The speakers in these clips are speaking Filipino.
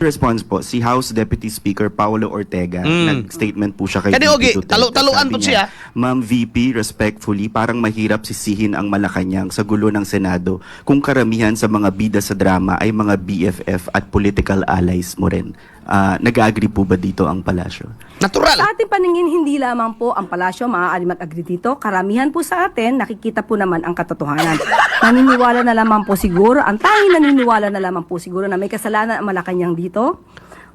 Response po, si House Deputy Speaker Paulo Ortega, nag-statement po siya kay Kani, VP Ogi, Duterte. talo-taloan Sabi po niya, siya. Ma'am VP, respectfully, parang mahirap sisihin ang Malacanang sa gulo ng Senado kung karamihan sa mga bida sa drama ay mga BFF at political allies mo rin. Nag-agree po ba dito ang palasyo? Natural. Sa ating paningin, hindi lamang po ang palasyo maaari mag-agree dito. Karamihan po sa atin, nakikita po naman ang katotohanan. Naniniwala na lamang po siguro, ang tanging naniniwala na lamang po siguro na may kasalanan ang Malacanang dito,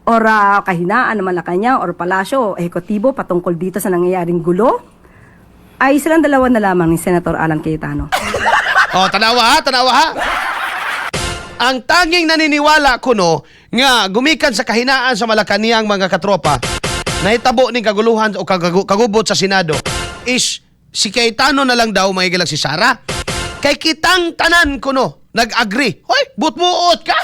or kahinaan ng Malacanang, or palasyo, o ehekutibo patungkol dito sa nangyayaring gulo, ay silang dalawa na lamang ni Senator Alan Cayetano. Oh, tanawa ha. Ang tanging naniniwala ko no, nga gumikan sa kahinaan sa Malacanang mga katropa, nahitabo ning kaguluhan o kagubot sa Senado, is si Cayetano na lang daw may si Sara. Kay kitang tanan ko no, nag-agree. Hoy, butbuot ka!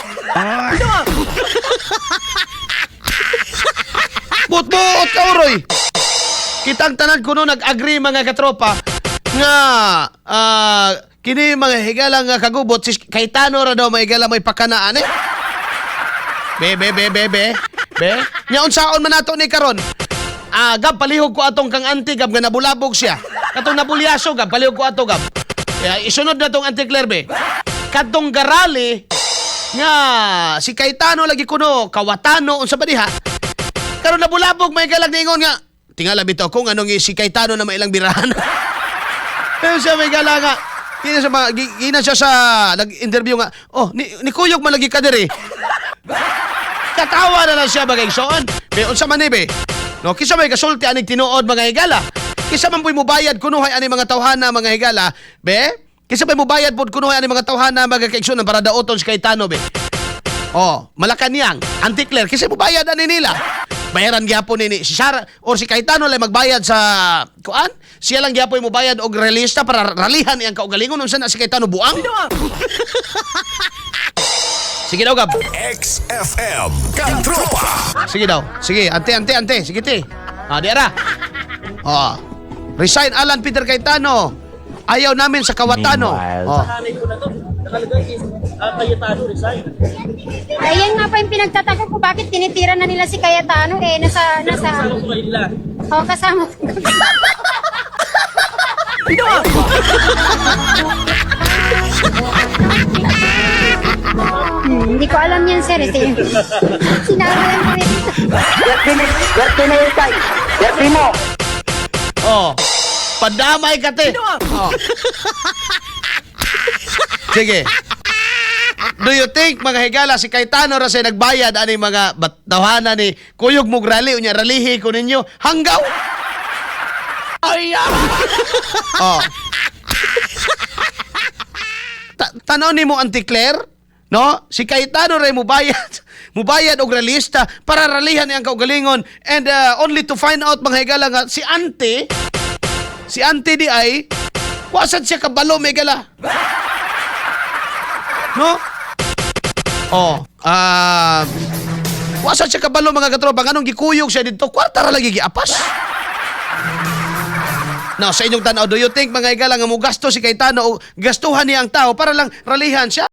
Butbuot ka, Uroy! Kitang tanan ko no, nag-agree mga katropa, nga, kini mga higalang kagubot, si Cayetano ra daw may higalang may pakanaan eh. Be. Nya unsaon man nato ni karon? Gab palihog ko atong kang anti gab nga nabulabog siya. Katong nabulyaso gab palihog ko ato gab. Kaya isunod na tong anti Claire be. Katong garali nga si Cayetano lagi kuno kawatano unsa ba diha? Karon nabulabog may galag ningon nga tingala bitaw kung anong si Cayetano na may ilang birahan. Pero siya may gala nga gina siya sa nag-interview nga, ni Kuyog malagi ka diri. Katawa na lang siya bagay soon. Be unsa man ni be? No, kisa may kasulti aning tinuod mga higala. Kisa man po'y mubayad kunuhay ani mga tawhana mga higala, be? Kisa may mubayad pod kunuhay ani mga tawhana mga kaiksunan para daoton si Cayetano be. Malacanang, Auntie Claire, kisa mubayad ani nila. Bayaran gyapon ni si Sara or si Cayetano lay magbayad sa kuan? Siya lang gyapon mubayad og realista para ralihan iyang kaugalingon unsa na si Cayetano buang. Sige daw, Gab. XFM Katropa. Sige daw. Sige, ante. Sige, ti. Diara. Resign Alan Peter Cayetano. Ayaw namin sa kawatano. Hanay ko na to. Nakalagay is Cayetano resign. Ayan nga pa yung pinagtataka ko, bakit tinitira na nila si Cayetano nasa... Kasama ko kayo nila. Kasama ko. Hindi ko alam yan, sir. Sinama lang ko rin. Gerti mo. Padamay ka, te. Sige. Do you think mga higala si Cayetano ra say nagbayad ani mga tawhana ni Kuyog mo rally unya ralihi ko ninyo hanggaw? Ay! Tanaw ni mo Auntie Claire, no? Si Cayetano ray mubayad og realista para ralihan niyang kaugalingon and only to find out mga higala nga si Auntie di ay wasad siya kabalo may gala. No? Wasad siya kabalo mga katropa. Anong gikuyog siya dito? Kwarta ra lagi giapas. Now, sa inyong tanaw, do you think mga higala nga mo gasto si Cayetano o gastuhan niya ang tao para lang ralihan siya?